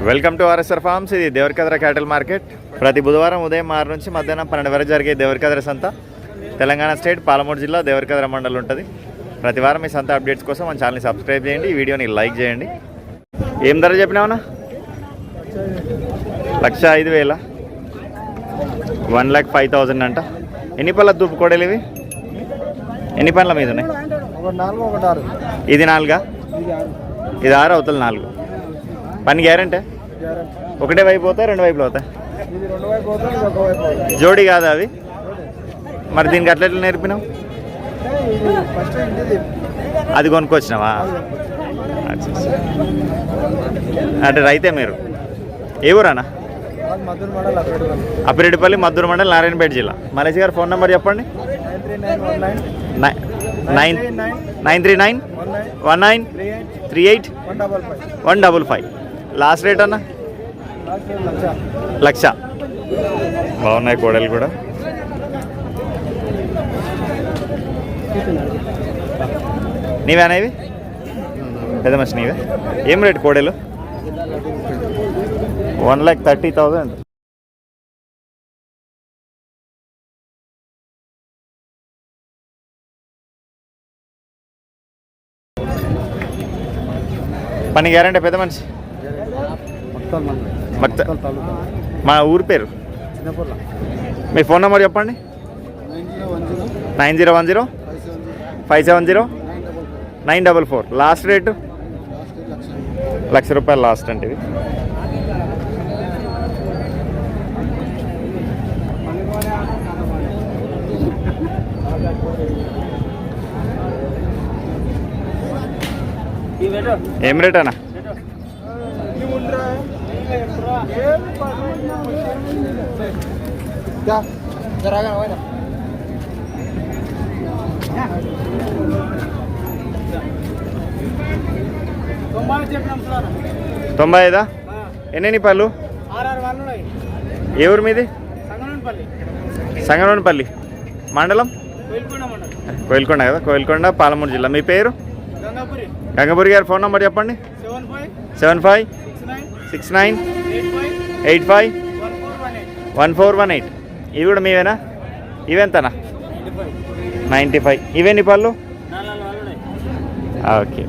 Welcome to RSR forms. ఇది Devarakadra cattle market. ప్రతి బుధవారం ఉదయం 6 నుంచి మధ్యాహ్నం 12 వరకు జరిగే దేవరకద్ర సంత తెలంగాణ స్టేట్ పాలమూరు జిల్లా దేవరకద్ర మండలం ఉంటుంది. ప్రతి వారం ఈ సంత అప్డేట్స్ కోసం మన ఛానల్ని సబ్స్క్రైబ్ చేయండి, ఈ వీడియోని లైక్ చేయండి. ఏం ధర చెప్పినావన్నా? 1,05,000, 1,05,000 అంట. ఎన్ని పళ్ళ దూపు కోడలు ఇవి? ఎన్ని పళ్ళ మీద ఉన్నాయి? ఇది 4, ఇది 6, అవుతుంది 4. పని గ్యారెంటీ? ఒకటే వైపు పోతాయి, 2 వైపులు అవుతాయి? జోడి కాదా అవి? మరి దీనికి అట్లా ఎట్లా నేర్పినావు? అది కొనుక్కొచ్చినావా? అంటే రైతే మీరు? ఏ ఊరానా? అప్పిరెడ్డిపల్లి, మద్దూరు మండలం, నారాయణపేట జిల్లా. మలేష్ గారు ఫోన్ నెంబర్ చెప్పండి. 9391938 లాస్ట్ రేట్ అన్న? 1,00,000. బాగున్నాయి కోడలు కూడా. నీవేనా ఇవి? పెద్ద మనిషి నీవే. ఏం రేట్ కోడలు? 1,30,000. పని గ్యారంటీ పెద్ద మనిషి? మా ఊరి పేరు? మీ ఫోన్ నెంబర్ చెప్పండి. 9010570944. లాస్ట్ రేటు 1,00,000 రూపాయలు లాస్ట్ అంటే ఇది. ఏం రేట్ అన్న? తొంభై ఐదా? ఎన్ని పళ్ళు? ఏ ఊరు మీది? సంగనపల్లి మండలం? కోయిల్కొండ కదా. కోయిల్కొండ, పాలమూరు జిల్లా. మీ పేరు? గంగపురి గారు ఫోన్ నెంబర్ చెప్పండి. 7569851418. ఇవి కూడా మీవేనా? ఇవెంతనా? 95. ఇవేని పళ్ళు? ఓకే.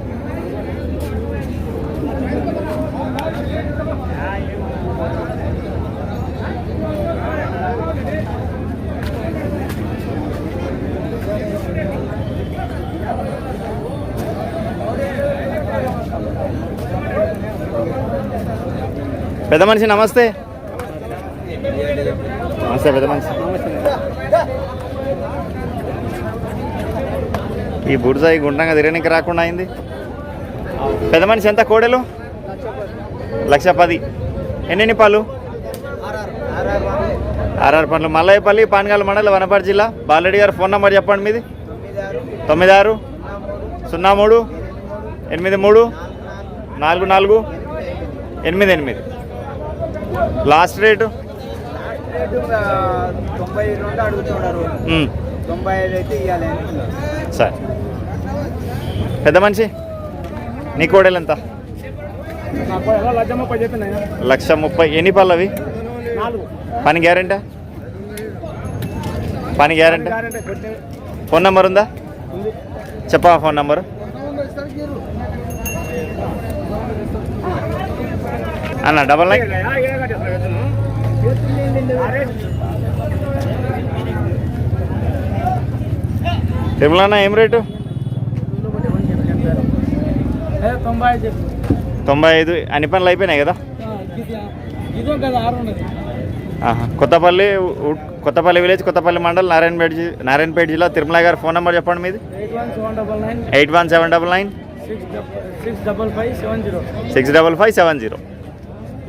పెద్ద మనిషి నమస్తే. నమస్తే పెద్ద మనిషి. ఈ బుడ్జ ఈ గుండ్రంగా తిరగనికి రాకుండా అయింది. పెద్ద మనిషి ఎంత కోడలు? 1,10,000. ఎన్ని పళ్ళు? 6 పళ్ళు. మల్లయ్యపల్లి, పానగాల మండలం, వనపర్తి జిల్లా. బాలరెడ్డి గారు ఫోన్ నెంబర్ చెప్పండి మీది. 9603834488. Last rate? 92 సరే. పెద్ద మనిషి నీ కోడలు ఎంత? 1,30,000. ఎన్ని పళ్ళు అవి? పని గ్యారెంటీ? పని గ్యారెంటీ. ఫోన్ నెంబర్ ఉందా? చెప్పా ఫోన్ నెంబరు. అన్న 99 తిరుమలన్న ఏం రేటు? 95. అన్ని పనులు అయిపోయినాయి కదా? కొత్తపల్లి విలేజ్, కొత్తపల్లి మండలం, నారాయణపేట జిల్లా. తిరుమల గారు ఫోన్ నెంబర్ చెప్పండి మీది. 8179965570.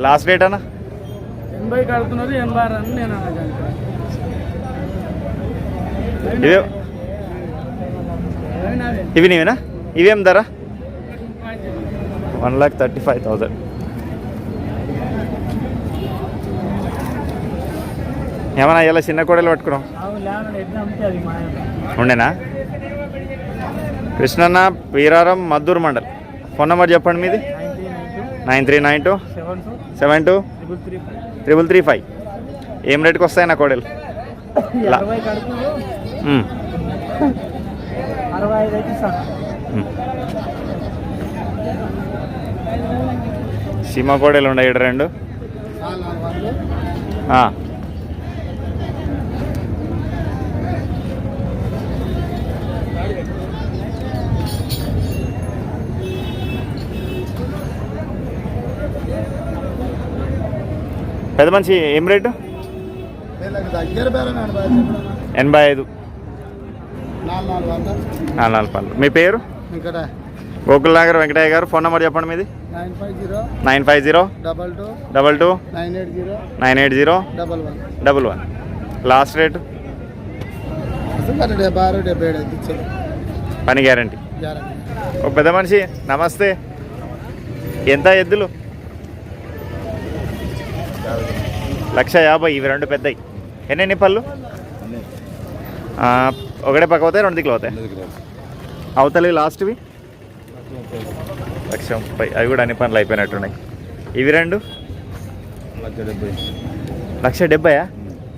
లాస్ట్ రేట్ అన్న? 80 కడుతున్నారు. 80 నేను ఇవి నీవేనా? ఇవేం ధర? 1,35,000. ఏమన్నా ఇలా చిన్న కోడలు పట్టుకున్నాం ఉండేనా? కృష్ణన్న, వీరారం, మద్దూరు మండల్. ఫోన్ నెంబర్ చెప్పండి మీది. 9392 72 72 335 335. ఏం రేట్కి వస్తాయి నా కోడలు? 60 కడుపు 65 అయితే ఇస్తాను. సీమ కోడలు ఉన్నాయి ఇక్కడ 2. పెద్ద మనిషి ఏం రేటు? 85. 4 పళ్ళు. మీ పేరు? గోకుల్ నగర్ వెంకటయ్య గారు. ఫోన్ నెంబర్ చెప్పండి మీది. 950 22 980 11. Last rate? పని గ్యారంటీ. ఓ పెద్ద మనిషి నమస్తే. ఎంత ఎద్దులు? 150. ఇవి 2 పెద్దవి. ఎన్ని పళ్ళు? ఒకటే పక్క అవుతాయి, 2 దిక్కులు అవుతాయి. అవతలి లాస్ట్వి 130. అవి కూడా అన్ని పనులు అయిపోయినట్టున్నాయి. ఇవి 2 170.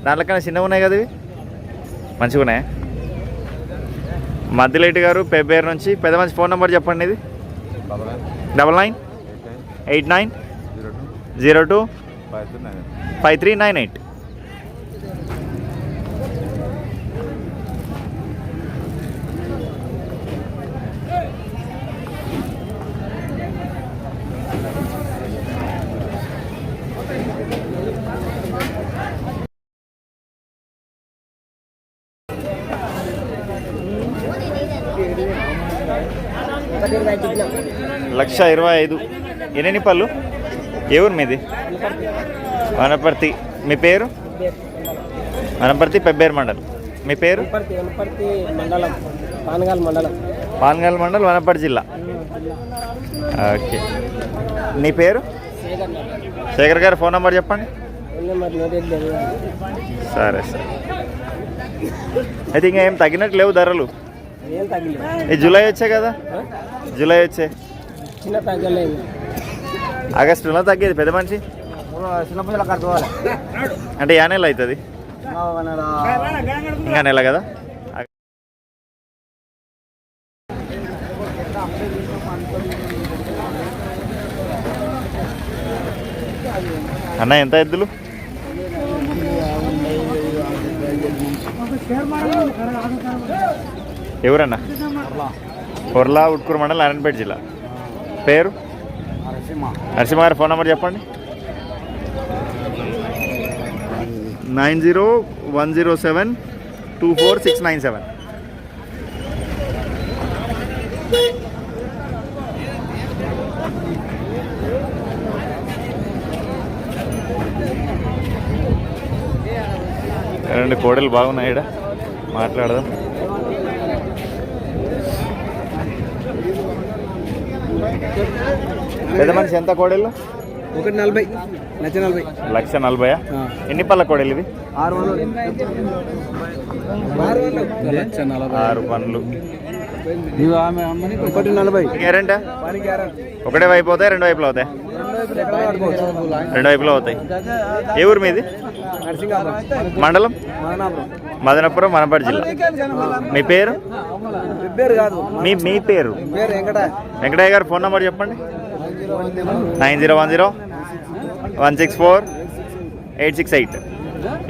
దాంట్లో కన్నా చిన్నగా ఉన్నాయి కదా ఇవి? మంచిగా ఉన్నాయా? మధ్యలేటి గారు పెబ్బేరు నుంచి. పెద్ద మంచి ఫోన్ నెంబర్ చెప్పండి. ఇది 998902 5398. లక్ష 25. ఎన్ని పళ్ళు? ఏ ఊరు మీది? వనపర్తి. మీ పేరు? వనపర్తి పెబ్బేరు మండలం. మీ పేరు? పాన్గాల్ మండలం వనపర్తి జిల్లా. ఓకే. నీ పేరు? శేఖర్ గారు. ఫోన్ నెంబర్ చెప్పండి. సరే సరే. అయితే ఇంకా ఏం తగ్గినట్టు లేవు ధరలు? ఈ జూలై వచ్చాయి కదా, జూలై వచ్చే ఆగస్టులో తగ్గేది పెద్ద మనిషి. అంటే యా నెల అవుతుంది? ఇంకా నెల కదా. అన్న ఎంత ఎద్దులు? ఎవరన్నా? కొర్లా ఉట్కూరు మండలం నారాయణపేట జిల్లా. పేరు? నరసింహ గారు. ఫోన్ నెంబర్ చెప్పండి. 9010724697. రెండు కోడలు బాగున్నాయి. ఇక్కడ మాట్లాడదాం. పెద్ద మనిషి ఎంత కోడళ్ళు? 140. 140. ఎన్ని పళ్ళ కోడలు ఇవి? 6 పనులు. 140. గ్యారెంటా? ఒకటే వైపు అవుతాయి, 2 వైపులు అవుతాయి? 2 వైపులు అవుతాయి. ఏ ఊరు మీది? మండలం? మదనపురం, వనపర్తి జిల్లా. మీ పేరు? మీ పేరు? వెంకటయ్య గారు. ఫోన్ నెంబర్ చెప్పండి. 9010164868.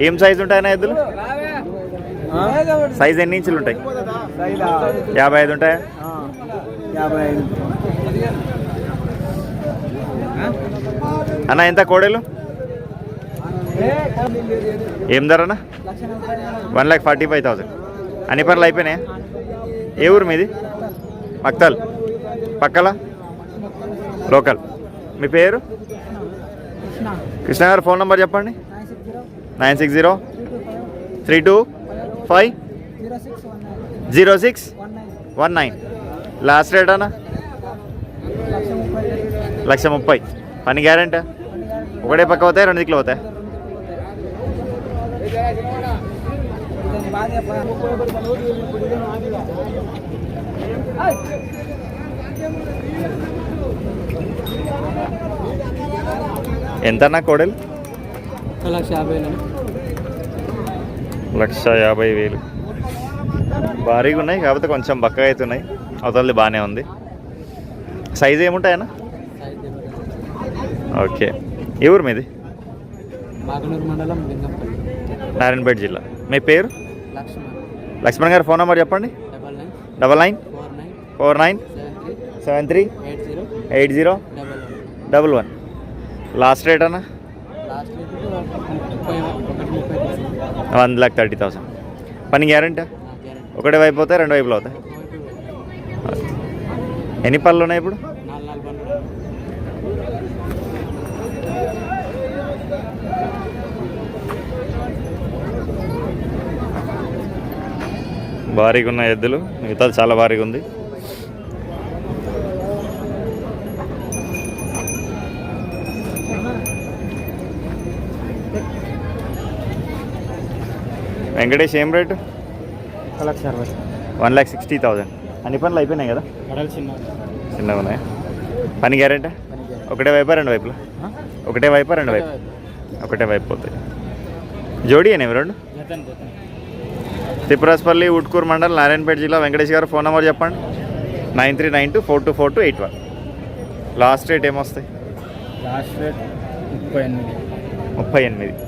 ఏం సైజు ఉంటాయన్నా ఎద్దులు? సైజు ఎన్ని ఇంచులు ఉంటాయి? 55 ఉంటాయా? అన్న ఎంత కోడలు? ఏం ధర అన్న? 1,45,000. అన్ని పనులు అయిపోయినాయా? ఏ ఊరు మీది? మక్తల్ పక్కల లోకల్. మీ పేరు? కృష్ణ గారు. ఫోన్ నెంబర్ చెప్పండి. 96050619. లాస్ట్ రేట్ అన్న? 130,000. పని గ్యారెంటీ? ఒకటే పక్క అవుతాయి, 2 దిక్కులు అవుతాయి? ఎంతన్నా కోడలు? 1,50,000. 1,50,000. భారీగా ఉన్నాయి, కాకపోతే కొంచెం బక్కగా అవుతున్నాయి. అవతలది బాగానే ఉంది. సైజు ఏముంటాయన్నా? ఓకే. ఏ ఊరు మీది? మాగనూరు మండలం లింగంపల్లి, నారాయణపేట జిల్లా. మీ పేరు? లక్ష్మణ్. లక్ష్మణ్ గారు ఫోన్ నెంబర్ చెప్పండి. 99 99 49 73 80 80 11. లాస్ట్ రేట్ అన్న? Last rate 1,30,000. 1,30,000. పని గ్యారంటీ? ఒకటే వైపు అవుతాయి, రెండు వైపులు అవుతాయి? ఎన్ని పళ్ళు ఉన్నాయి ఇప్పుడు? 4 పళ్ళు. భారీగా ఉన్న ఎద్దులు, మిగతా చాలా భారీగా ఉంది. వెంకటేష్ ఏం రేటు? 1,60,000. 1,60,000. అన్ని పనులు అయిపోయినాయి కదా? చిన్నగా ఉన్నాయి. పని గ్యారెంటీ? ఒకటే వైపా రెండు వైపులా? ఒకటే వైపా రెండు వైపు? ఒకటే వైపు పోతాయి. జోడీ అనేవి రెండు? తిప్పరాజపల్లి, ఉట్కూరు మండల్, నారాయణపేట జిల్లా. వెంకటేష్ గారు ఫోన్ నెంబర్ చెప్పండి. 9392424281. లాస్ట్ రేట్ ఏమొస్తాయి? Last rate 38. 38.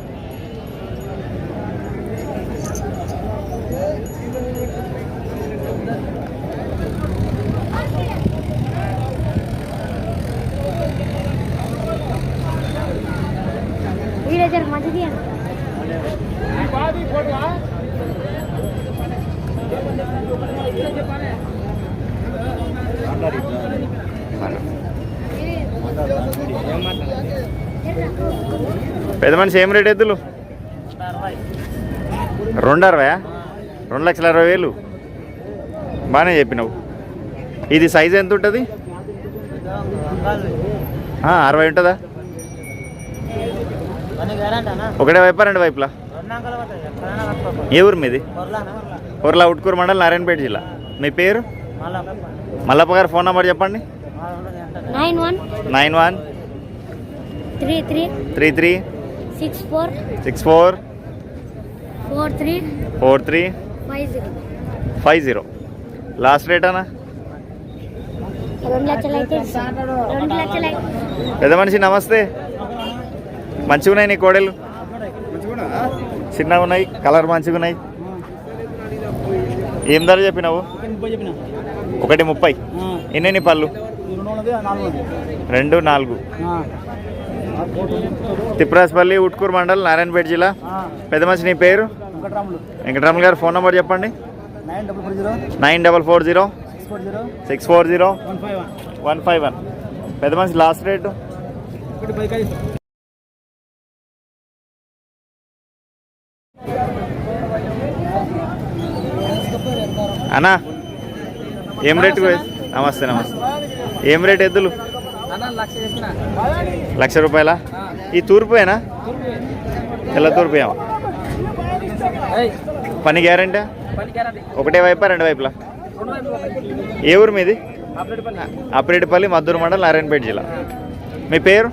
పెద్ద మనిషి ఏం రేట్ ఎద్దులు? 2,60,000. 2,60,000. బాగానే చెప్పినావు. ఇది సైజ్ ఎంత ఉంటుంది? 60 ఉంటుందా? ఒకటే వైపా రెండు వైపులా? ఏ ఊరు మీది? ఊర్లా, ఉట్కూరు మండల్, నారాయణపేట జిల్లా. మీ పేరు? మల్లప్ప గారు ఫోన్ నెంబర్ చెప్పండి. 91 33 64 43 50. లాస్ట్ రేట్ అన్నా? 2,00,000. పెద్ద మనిషి నమస్తే. మంచిగా ఉన్నాయి నీ కోడలు? చిన్నగా ఉన్నాయి, కలర్ మంచిగా ఉన్నాయి. ఏం ధర చెప్పినావు? 1,30,000. ఎన్ని పళ్ళు? 2 4. తిప్పరాజపల్లి, ఉట్కూరు మండల్, నారాయణపేట జిల్లా. పెద్ద మనిషి నీ పేరు? వెంకటరాములు గారు ఫోన్ నెంబర్ చెప్పండి. 9440 640 151. పెద్ద మనిషి లాస్ట్ రేటు? అన్నా ఏం రేటు? నమస్తే నమస్తే. ఏం రేట్ ఎద్దులు? 1,00,000 రూపాయలా? ఈ తూర్పుయేనా? తెల్ల తూర్పు ఏమో. పని గ్యారెంటీ? ఒకటే వైపా రెండు వైపులా? ఏ ఊరు మీది? అప్రేటిపల్లి, మద్దూరు మండల్, నారాయణపేట జిల్లా. మీ పేరు?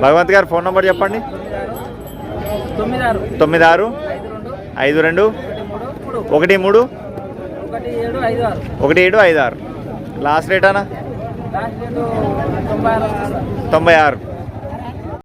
భగవంత్ గారు ఫోన్ నెంబర్ చెప్పండి. 96 52 13 1756. లాస్ట్ రేట్ అన్నా? 96.